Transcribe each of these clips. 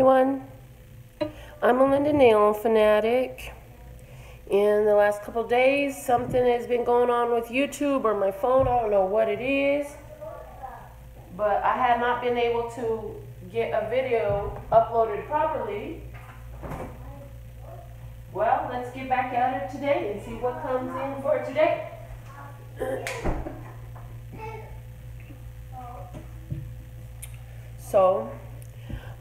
everyone. I'm Melinda NailFanatic. In the last couple days, something has been going on with YouTube or my phone. I don't know what it is, but I have not been able to get a video uploaded properly. Well, let's get back at it today and see what comes in for today. So,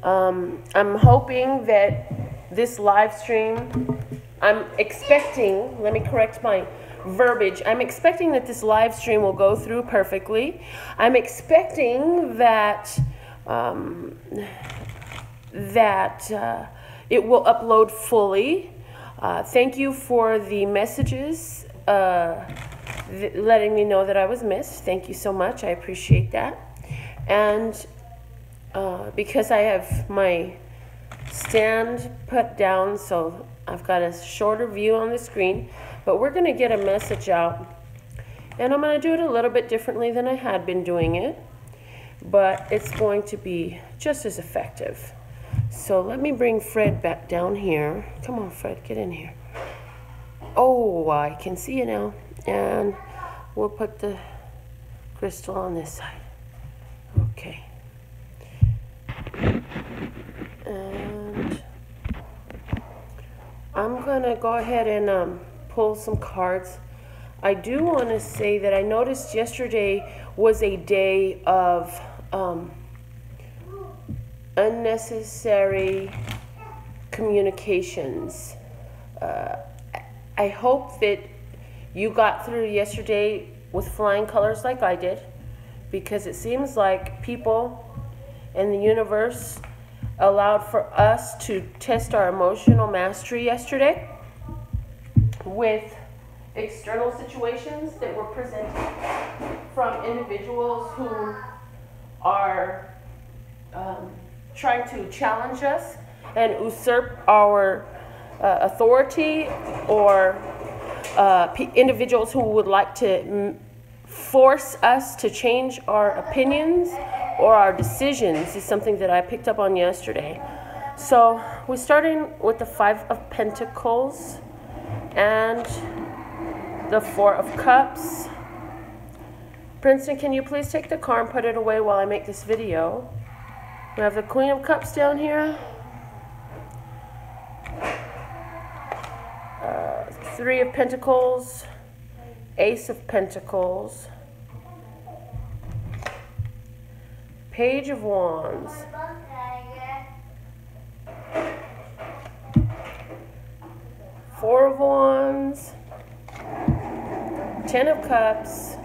I'm hoping that this live stream, I'm expecting, let me correct my verbiage, I'm expecting that this live stream will go through perfectly. I'm expecting that, it will upload fully. Thank you for the messages letting me know that I was missed. Thank you so much. I appreciate that. And because I have my stand put down, so I've got a shorter view on the screen, but we're going to get a message out. And I'm going to do it a little bit differently than I had been doing it, but it's going to be just as effective. So let me bring Fred back down here. Come on, Fred, get in here. Oh, I can see you now. And we'll put the crystal on this side. Okay. And I'm going to go ahead and pull some cards. I do want to say that I noticed yesterday was a day of unnecessary communications. I hope that you got through yesterday with flying colors like I did, because it seems like people in the universe allowed for us to test our emotional mastery yesterday with external situations that were presented from individuals who are trying to challenge us and usurp our authority, or individuals who would like to force us to change our opinions or our decisions, is something that I picked up on yesterday. So we're starting with the 5 of Pentacles and the 4 of Cups. Princeton, can you please take the car and put it away while I make this video? We have the Queen of Cups down here. 3 of Pentacles, Ace of Pentacles, Page of Wands, 4 of Wands, 10 of Cups,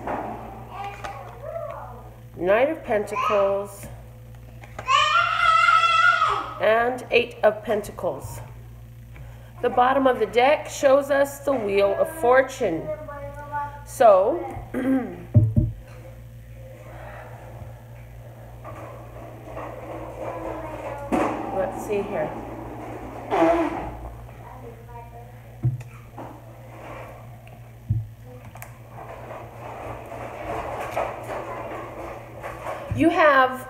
Knight of Pentacles, and 8 of Pentacles. The bottom of the deck shows us the Wheel of Fortune. So, let's see here. You have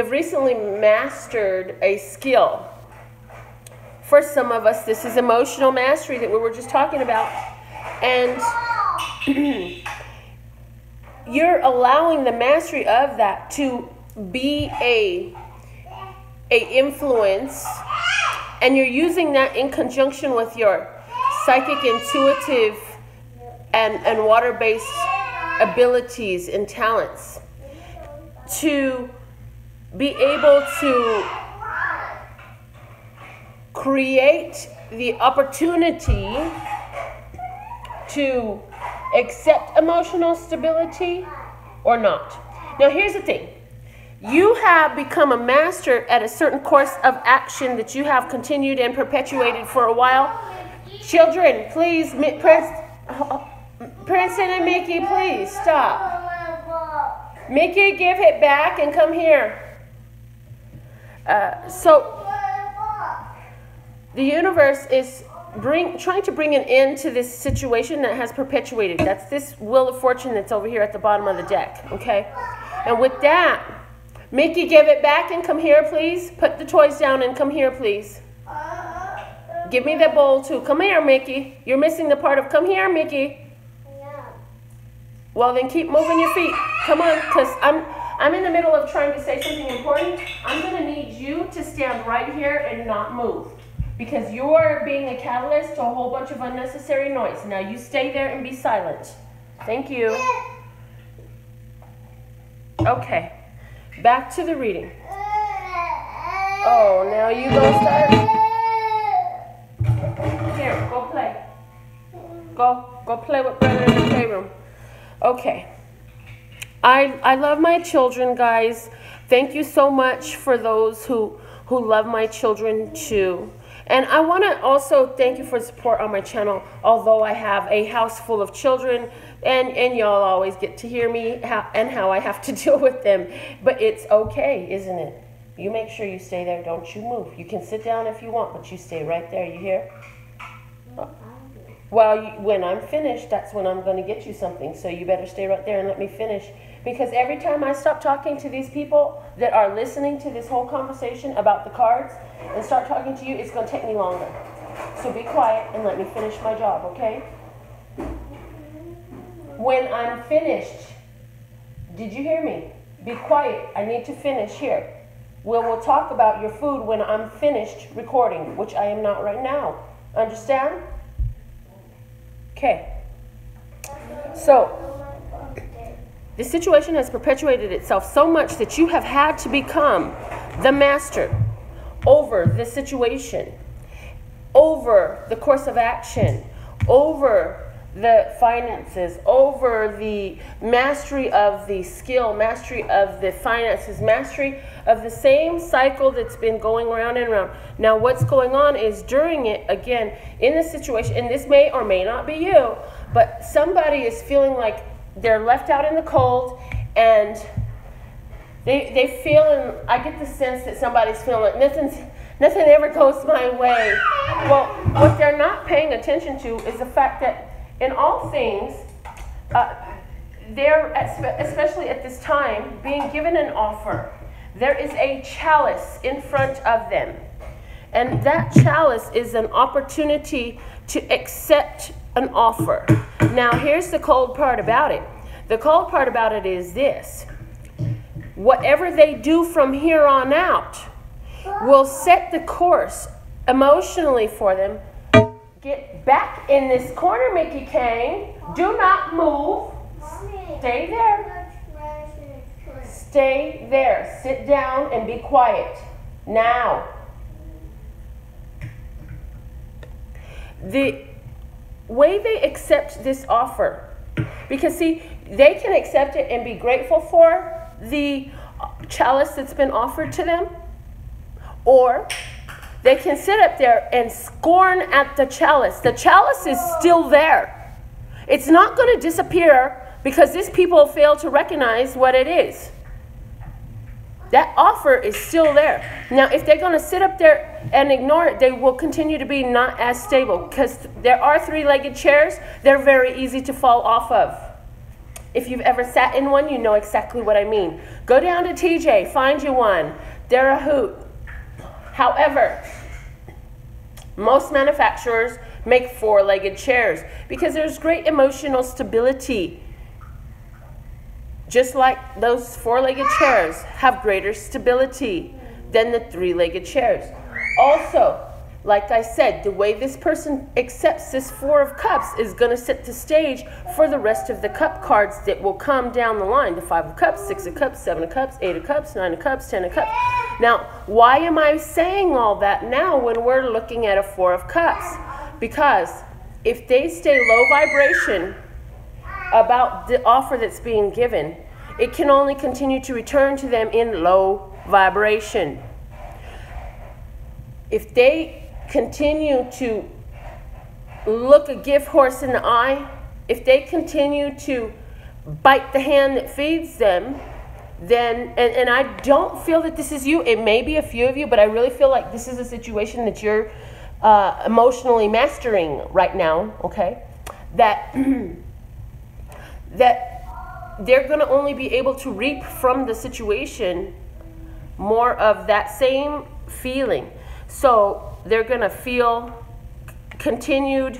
recently mastered a skill. For some of us, this is emotional mastery that we were just talking about. And you're allowing the mastery of that to be a influence, and you're using that in conjunction with your psychic, intuitive, and water-based abilities and talents to be able to create the opportunity to accept emotional stability or not. Now here's the thing. You have become a master at a certain course of action that you have continued and perpetuated for a while. Children, please, Princeton and Mickey, please stop. Mickey, give it back and come here. So the universe is trying to bring an end to this situation that has perpetuated. That's this Wheel of Fortune that's over here at the bottom of the deck, okay? And with that, Mickey, give it back and come here, please. Put the toys down and come here, please. Give me the bowl, too. Come here, Mickey. You're missing the part of come here, Mickey. Well, then keep moving your feet. Come on, because I'm in the middle of trying to say something important. I'm going to need you to stand right here and not move, because you're being a catalyst to a whole bunch of unnecessary noise. Now, you stay there and be silent. Thank you. Okay. Back to the reading. Oh, now you go start. Here, go play. Go play with brother in the playroom. Okay. I love my children, guys. Thank you so much for those who love my children too. And I want to also thank you for support on my channel, although I have a house full of children, and y'all always get to hear me how I have to deal with them. But it's okay, isn't it? You make sure you stay there. Don't you move. You can sit down if you want, but you stay right there. You hear? Well, when I'm finished, that's when I'm going to get you something. So you better stay right there and let me finish. Because every time I stop talking to these people that are listening to this whole conversation about the cards and start talking to you, it's going to take me longer. So be quiet and let me finish my job, okay? When I'm finished, did you hear me? Be quiet. I need to finish here. We'll talk about your food when I'm finished recording, which I am not right now. Understand? Okay. So, the situation has perpetuated itself so much that you have had to become the master over the situation, over the course of action, over the finances, over the mastery of the skill, mastery of the finances, mastery of the same cycle that's been going around and around. Now what's going on is during it, again, in this situation, and this may or may not be you, but somebody is feeling like they're left out in the cold, and they feel, and I get the sense that somebody's feeling like nothing ever goes my way. Well, what they're not paying attention to is the fact that in all things, they're, especially at this time, being given an offer. There is a chalice in front of them. And that chalice is an opportunity to accept an offer. Now, here's the cold part about it. The cold part about it is this. Whatever they do from here on out will set the course emotionally for them. Get back in this corner, Mickey Kane. Do not move. Stay there. Stay there. Sit down and be quiet. Now. The way they accept this offer, because see, they can accept it and be grateful for the chalice that's been offered to them, or they can sit up there and scorn at the chalice. The chalice is still there. It's not going to disappear because these people fail to recognize what it is. That offer is still there. Now, if they're going to sit up there and ignore it, they will continue to be not as stable, because there are three-legged chairs. They're very easy to fall off of. If you've ever sat in one, you know exactly what I mean. Go down to TJ, find you one. They're a hoot. However, most manufacturers make four-legged chairs because there's great emotional stability. Just like those four-legged chairs have greater stability than the three-legged chairs. Also, like I said, the way this person accepts this Four of Cups is going to set the stage for the rest of the cup cards that will come down the line. The Five of Cups, Six of Cups, Seven of Cups, Eight of Cups, Nine of Cups, 10 of Cups. Now, why am I saying all that now when we're looking at a Four of Cups? Because if they stay low vibration about the offer that's being given, it can only continue to return to them in low vibration. If they continue to look a gift horse in the eye, if they continue to bite the hand that feeds them, then, and I don't feel that this is you, it may be a few of you, but I really feel like this is a situation that you're emotionally mastering right now, okay? That, that they're going to only be able to reap from the situation more of that same feeling. So they're going to feel continued,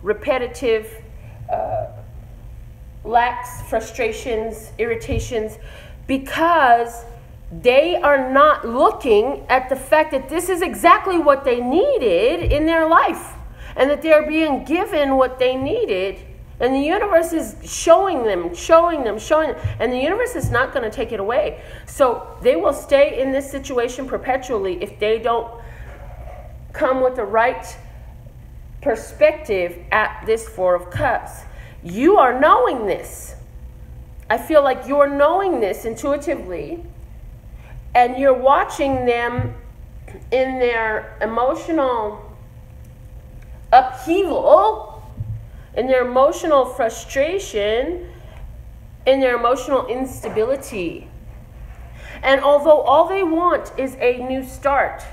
repetitive, lacks, frustrations, irritations, because they are not looking at the fact that this is exactly what they needed in their life, and that they're being given what they needed, and the universe is showing them, and the universe is not going to take it away. So they will stay in this situation perpetually if they don't come with the right perspective at this Four of Cups. You are knowing this. I feel like you're knowing this intuitively, and you're watching them in their emotional upheaval, in their emotional frustration, in their emotional instability. And although all they want is a new start,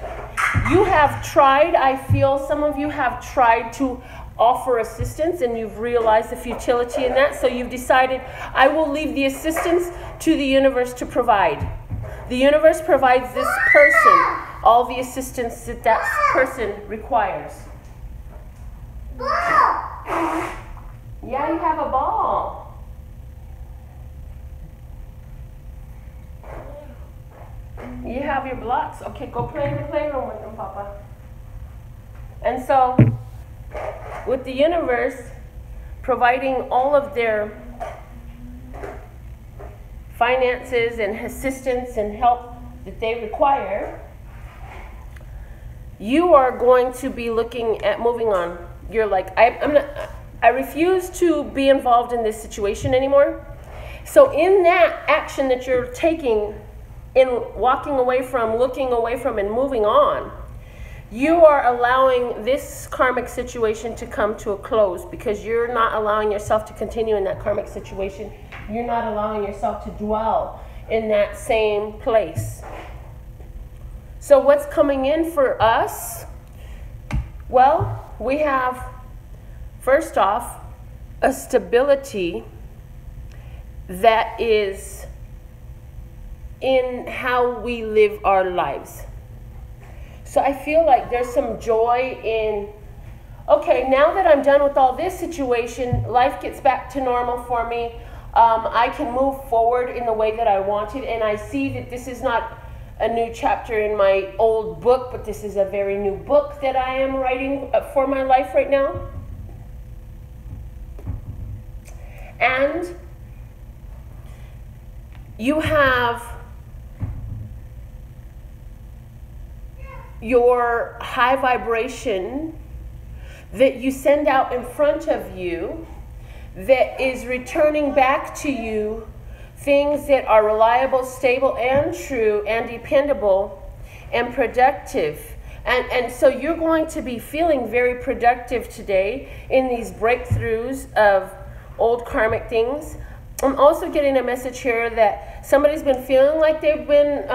you have tried, I feel some of you have tried to offer assistance, and you've realized the futility in that, so you've decided, I will leave the assistance to the universe to provide. The universe provides this person all the assistance that that person requires. Yeah, you have a ball. You have your blocks. Okay, go play in the playroom with them, Papa. And so, with the universe providing all of their finances and assistance and help that they require, you are going to be looking at moving on. You're like, I refuse to be involved in this situation anymore. So in that action that you're taking, in walking away from, looking away from, and moving on, you are allowing this karmic situation to come to a close, because you're not allowing yourself to continue in that karmic situation. You're not allowing yourself to dwell in that same place. So what's coming in for us? Well, we have, first off, a stability that is in how we live our lives. So I feel like there's some joy in, okay, now that I'm done with all this situation, life gets back to normal for me. I can move forward in the way that I wanted, and I see that this is not a new chapter in my old book, but this is a very new book that I am writing for my life right now. And you have your high vibration that you send out in front of you that is returning back to you things that are reliable, stable, and true, and dependable, and productive. And so you're going to be feeling very productive today in these breakthroughs of old karmic things. I'm also getting a message here that somebody's been feeling like they've been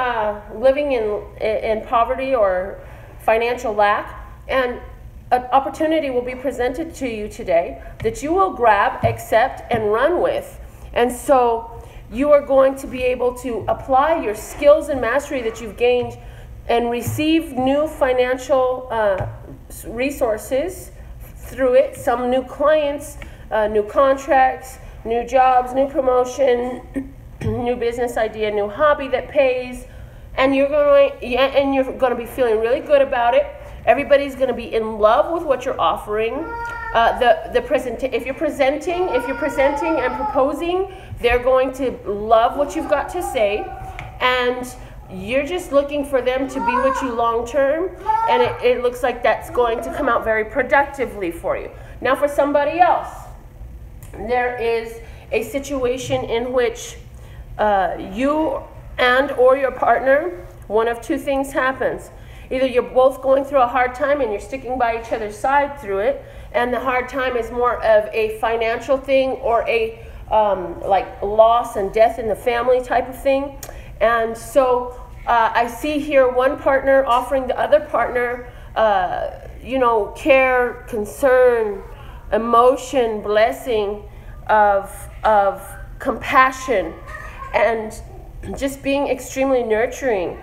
living in poverty or financial lack, and an opportunity will be presented to you today that you will grab, accept, and run with. And so you are going to be able to apply your skills and mastery that you've gained and receive new financial resources through it, some new clients, new contracts, new jobs, new promotion, new business idea, new hobby that pays, and you're going to be feeling really good about it. Everybody's going to be in love with what you're offering. If you're presenting and proposing, they're going to love what you've got to say, and you're just looking for them to be with you long term, and it looks like that's going to come out very productively for you. Now, for somebody else, there is a situation in which you and or your partner, one of two things happens. Either you're both going through a hard time and you're sticking by each other's side through it, and the hard time is more of a financial thing or a like loss and death in the family type of thing. And so I see here one partner offering the other partner, care, concern, emotion, blessing, of compassion, and just being extremely nurturing.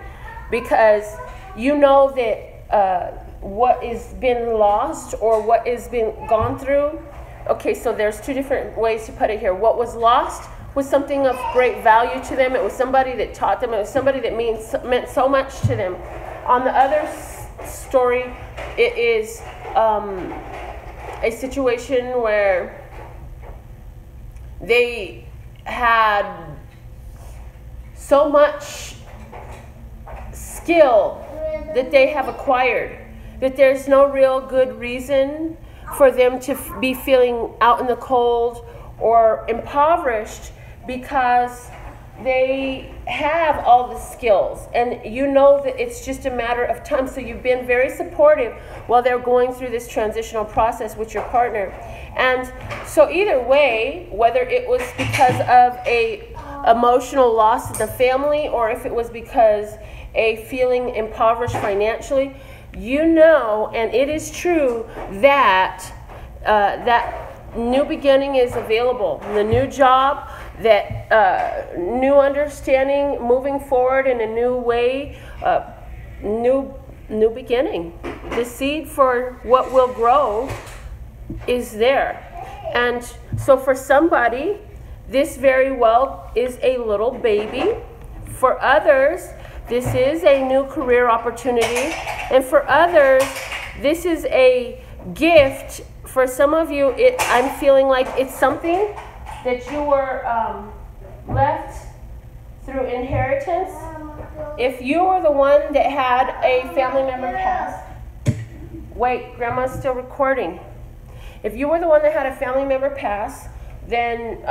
because you know that what is been lost or what is been gone through. Okay, so there's two different ways to put it here. What was lost was something of great value to them. It was somebody that taught them. It was somebody that meant so much to them. On the other story, it is a situation where they had so much skill that they have acquired that there's no real good reason for them to be feeling out in the cold or impoverished, because they have all the skills, and you know that it's just a matter of time. So you've been very supportive while they're going through this transitional process with your partner. And so either way, whether it was because of a emotional loss in the family, or if it was because a feeling impoverished financially, you know, and it is true that that new beginning is available. The new job, that new understanding, moving forward in a new way, new beginning. The seed for what will grow is there. And so for somebody, this very well is a little baby. For others, this is a new career opportunity. And for others, this is a gift. For some of you, I'm feeling like it's something that you were left through inheritance. If you were the one that had a family member pass, wait, Grandma's still recording. If you were the one that had a family member pass, then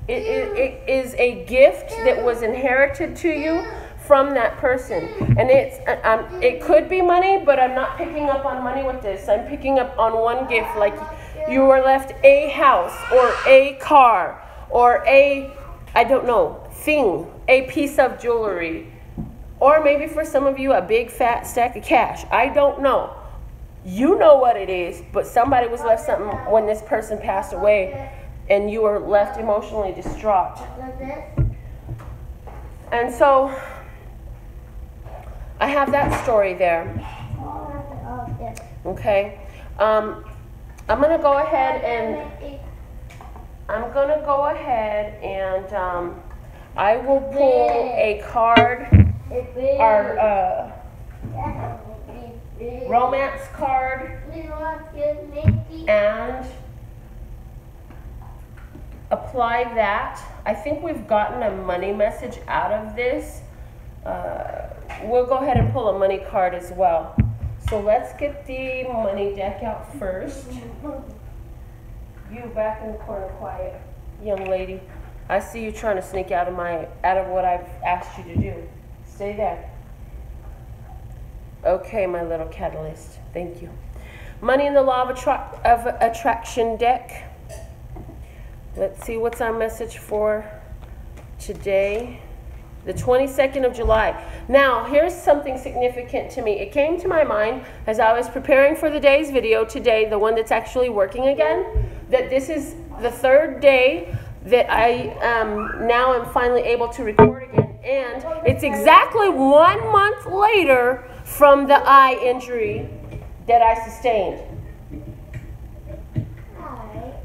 it is a gift that was inherited to you from that person. And it could be money, but I'm not picking up on money with this. I'm picking up on one gift, like you were left a house or a car or I don't know, thing, a piece of jewelry, or maybe for some of you a big fat stack of cash. I don't know. You know what it is, but somebody was left something when this person passed away and you were left emotionally distraught. And so I have that story there. Okay. I'm going to go ahead and I will pull a card, our romance card, and apply that. I think we've gotten a money message out of this. We'll go ahead and pull a money card as well. So let's get the money deck out first. You back in the corner, quiet, young lady. I see you trying to sneak out of what I've asked you to do. Stay there. Okay, my little catalyst. Thank you. Money in the Law of Attraction deck. Let's see what's our message for today. The 22nd of July. Now, here's something significant to me. It came to my mind as I was preparing for the day's video today, the one that's actually working again, that this is the third day that I now am finally able to record again. And it's exactly 1 month later from the eye injury that I sustained.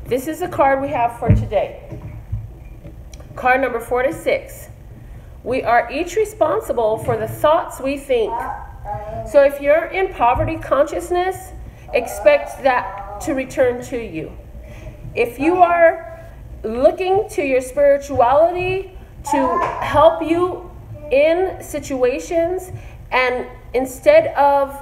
This is the card we have for today. Card number 46. We are each responsible for the thoughts we think. So if you're in poverty consciousness, expect that to return to you. If you are looking to your spirituality to help you in situations, and instead of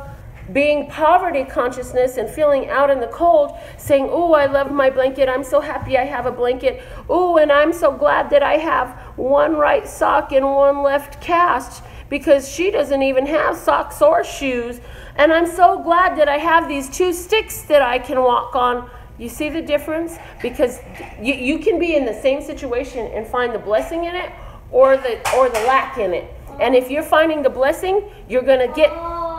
being poverty consciousness and feeling out in the cold, saying, "Oh, I love my blanket. I'm so happy I have a blanket. Oh, and I'm so glad that I have one right sock and one left cast because she doesn't even have socks or shoes. And I'm so glad that I have these 2 sticks that I can walk on." You see the difference? Because you can be in the same situation and find the blessing in it or the lack in it. And if you're finding the blessing, you're going to get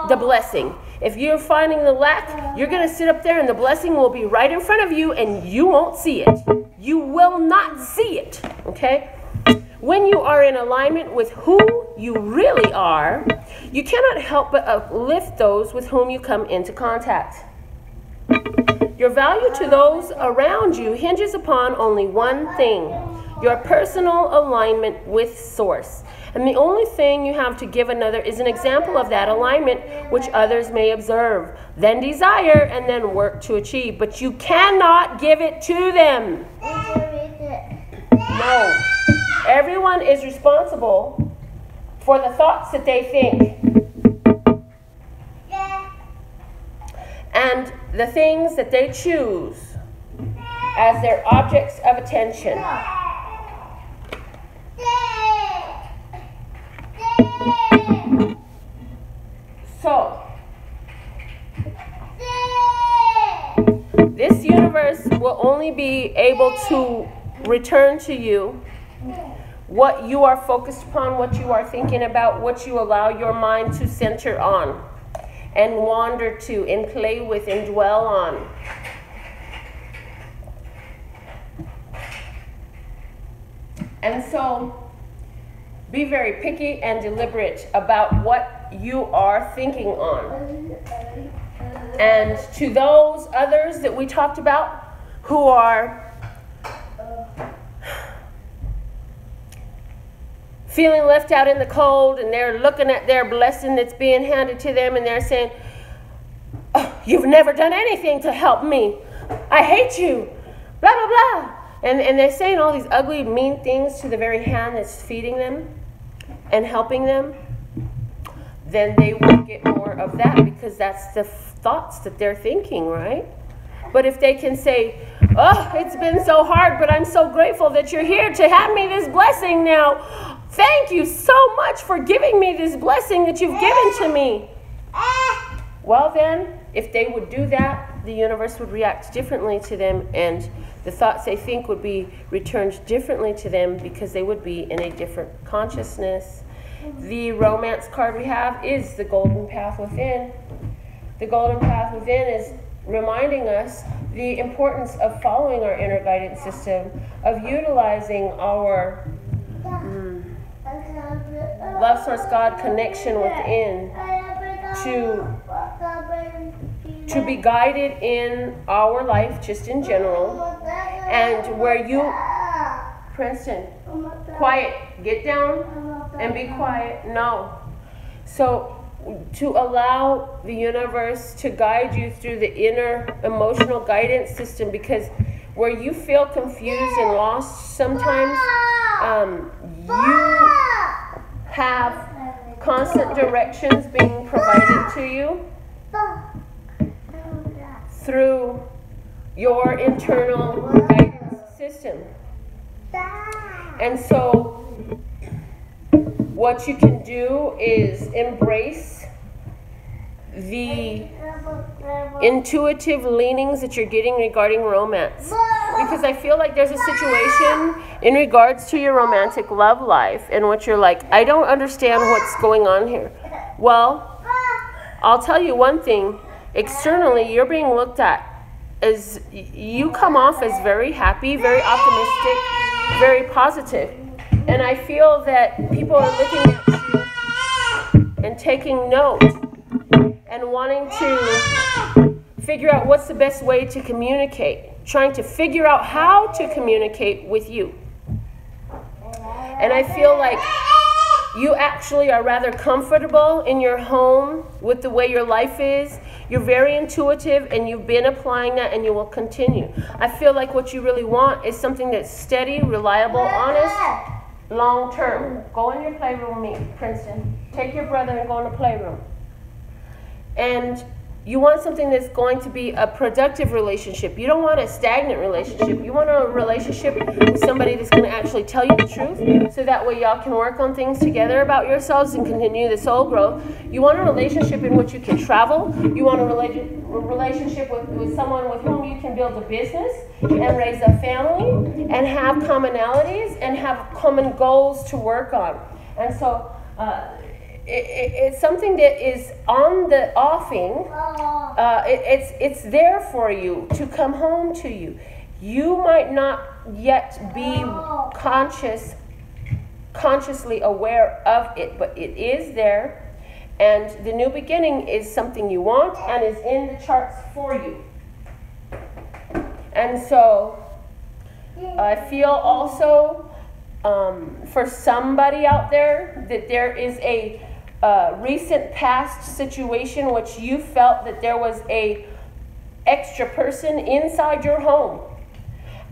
the blessing. If you're finding the lack, you're going to sit up there and the blessing will be right in front of you and you won't see it. You will not see it, okay? When you are in alignment with who you really are, you cannot help but uplift those with whom you come into contact. Your value to those around you hinges upon only one thing: your personal alignment with Source. And the only thing you have to give another is an example of that alignment, which others may observe, then desire, and then work to achieve. But you cannot give it to them. No. Everyone is responsible for the thoughts that they think. And the things that they choose as their objects of attention. So, this universe will only be able to return to you what you are focused upon, what you are thinking about, what you allow your mind to center on and wander to and play with and dwell on. And so, be very picky and deliberate about what you are thinking on. And to those others that we talked about who are feeling left out in the cold, and they're looking at their blessing that's being handed to them, and they're saying, "Oh, you've never done anything to help me. I hate you, blah, blah, blah." And they're saying all these ugly, mean things to the very hand that's feeding them and helping them. Then they will get more of that, because that's the thoughts that they're thinking, right? But if they can say, "Oh, it's been so hard, but I'm so grateful that you're here to have me this blessing now. Thank you so much for giving me this blessing that you've given to me." Well then, if they would do that, the universe would react differently to them, and the thoughts they think would be returned differently to them, because they would be in a different consciousness. The romance card we have is the golden path within. The golden path within is reminding us the importance of following our inner guidance system, of utilizing our love source God connection within to be guided in our life, just in general. And where you, Princeton, quiet, get down and be quiet. No. So to allow the universe to guide you through the inner emotional guidance system, because where you feel confused and lost sometimes, you have constant directions being provided to you through your internal guidance system. And so what you can do is embrace the intuitive leanings that you're getting regarding romance. Because I feel like there's a situation in regards to your romantic love life in which you're like, "I don't understand what's going on here." Well, I'll tell you one thing. Externally, you're being looked at as, you come off as very happy, very optimistic, very positive. And I feel that people are looking at you and taking note and wanting to figure out what's the best way to communicate, trying to figure out how to communicate with you. And I feel like you actually are rather comfortable in your home with the way your life is. You're very intuitive, and you've been applying that, and you will continue. I feel like what you really want is something that's steady, reliable, honest, long term. Go in your playroom with me, Princeton. Take your brother and go in the playroom. And you want something that's going to be a productive relationship. You don't want a stagnant relationship. You want a relationship with somebody that's going to actually tell you the truth, so that way y'all can work on things together about yourselves and continue the soul growth. You want a relationship in which you can travel. You want a relationship with someone with whom you can build a business and raise a family and have commonalities and have common goals to work on. And so it's something that is on the offing. It's there for you to come home to you. You might not yet be conscious consciously aware of it, but it is there. And the new beginning is something you want and is in the charts for you. And so I feel also for somebody out there that there is a recent past situation which you felt that there was a extra person inside your home,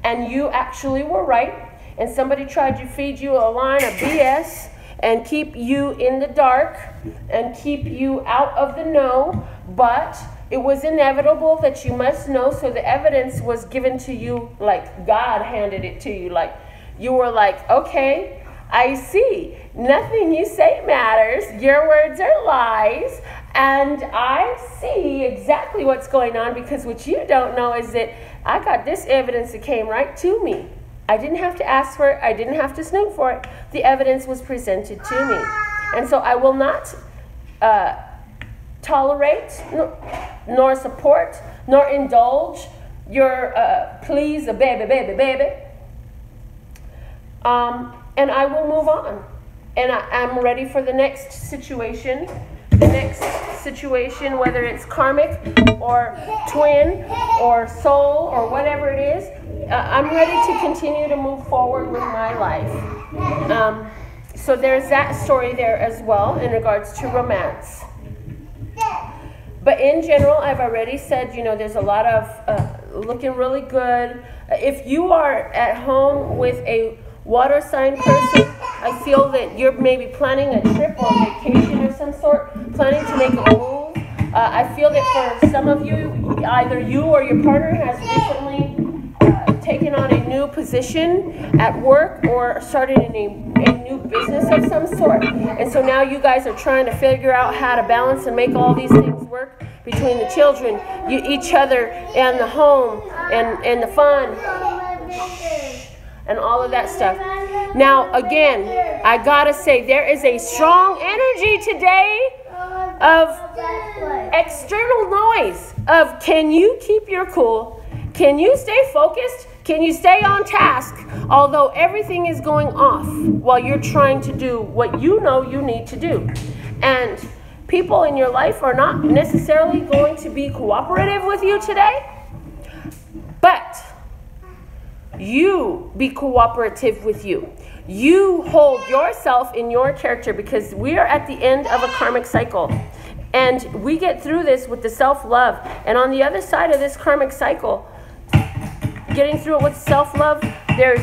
and you actually were right, and somebody tried to feed you a line of BS and keep you in the dark and keep you out of the know, but it was inevitable that you must know, so the evidence was given to you like God handed it to you. Like you were like, okay, I see. Nothing you say matters. Your words are lies. And I see exactly what's going on, because what you don't know is that I got this evidence that came right to me. I didn't have to ask for it. I didn't have to snoop for it. The evidence was presented to me. And so I will not tolerate, nor support, nor indulge your please, a baby, baby, baby. And I will move on. And I'm ready for the next situation. The next situation, whether it's karmic or twin or soul or whatever it is, I'm ready to continue to move forward with my life. So there's that story there as well in regards to romance. But in general, I've already said, you know, there's a lot of looking really good. If you are at home with a water sign person, I feel that you're maybe planning a trip or a vacation of some sort, planning to make a move. I feel that for some of you, either you or your partner has recently taken on a new position at work or started in a new business of some sort. And so now you guys are trying to figure out how to balance and make all these things work between the children, each other, and the home, and the fun, and all of that stuff. Now, again, I gotta say, there is a strong energy today of external noise, of can you keep your cool? Can you stay focused? Can you stay on task? Although everything is going off while you're trying to do what you know you need to do. And people in your life are not necessarily going to be cooperative with you today, but you be cooperative with you. You hold yourself in your character, because we are at the end of a karmic cycle. And we get through this with the self-love. And on the other side of this karmic cycle, getting through it with self-love, there's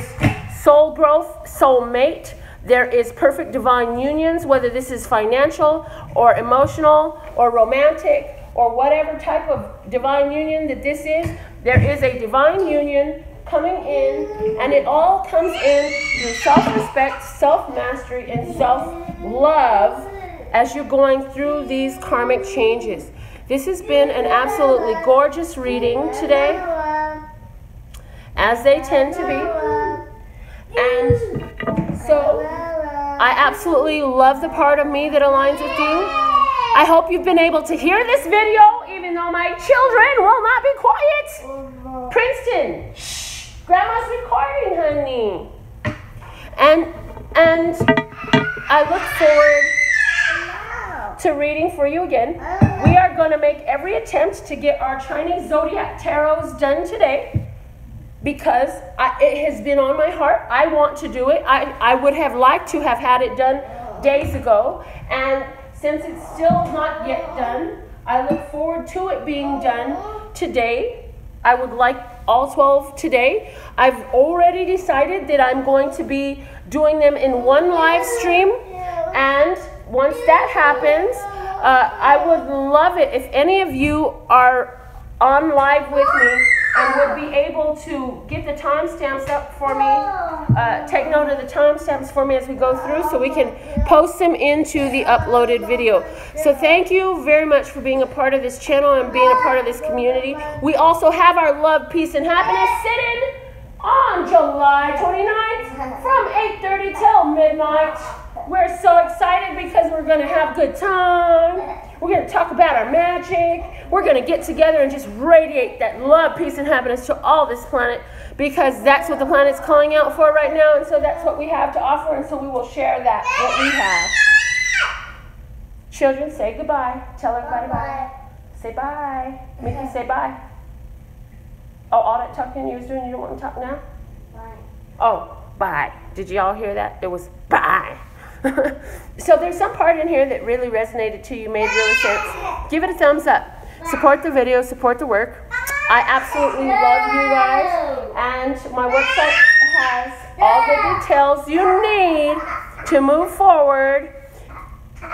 soul growth, soul mate. There is perfect divine unions, whether this is financial or emotional or romantic or whatever type of divine union that this is. There is a divine union coming in, and it all comes in through self-respect, self-mastery, and self-love as you're going through these karmic changes. This has been an absolutely gorgeous reading today, as they tend to be. And so I absolutely love the part of me that aligns with you. I hope you've been able to hear this video, even though my children will not be quiet. Princeton, shh, Grandma's recording, honey. And I look forward to reading for you again. We are going to make every attempt to get our Chinese Zodiac Tarots done today, because it has been on my heart. I want to do it. I would have liked to have had it done days ago. And since it's still not yet done, I look forward to it being done today. I would like all 12 today. I've already decided that I'm going to be doing them in one live stream. And once that happens, I would love it if any of you are on live with me and would be able to get the timestamps up for me, take note of the timestamps for me as we go through, so we can post them into the uploaded video. So thank you very much for being a part of this channel and being a part of this community. We also have our Love, Peace, and Happiness sit-in on July 29th from 8:30 till midnight. We're so excited because we're going to have a good time. We're going to talk about our magic. We're going to get together and just radiate that love, peace, and happiness to all this planet, because that's what the planet's calling out for right now, and so that's what we have to offer, and so we will share that, what we have. Children, say goodbye. Tell everybody bye. Say bye. Mickey, say bye. Oh, all that talking you was doing, you don't want to talk now? Bye. Oh, bye. Did you all hear that? It was bye. So there's some part in here that really resonated to you, made really sense. Give it a thumbs up. Support the video, support the work. I absolutely love you guys. And my website has all the details you need to move forward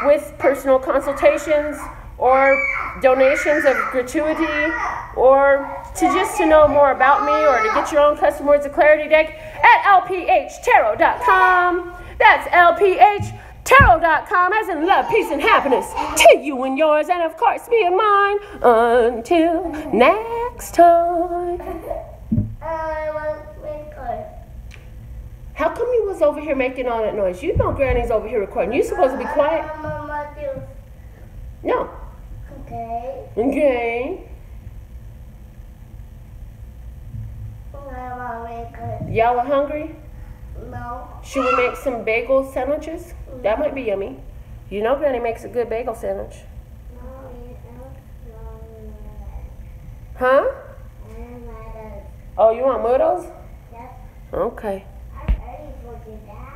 with personal consultations or donations of gratuity, or to know more about me, or to get your own custom words of clarity deck at lphtarot.com. That's lphtarot.com, as in love, peace, and happiness to you and yours, and of course me and mine. Until next time. How come you was over here making all that noise? You know Granny's over here recording. You supposed to be quiet. No. Okay. Okay. Y'all are hungry? No. Should we make some bagel sandwiches? That might be yummy. You know Granny makes a good bagel sandwich. Huh? Oh, you want noodles? Yep. Okay. I'm ready for you, Dad.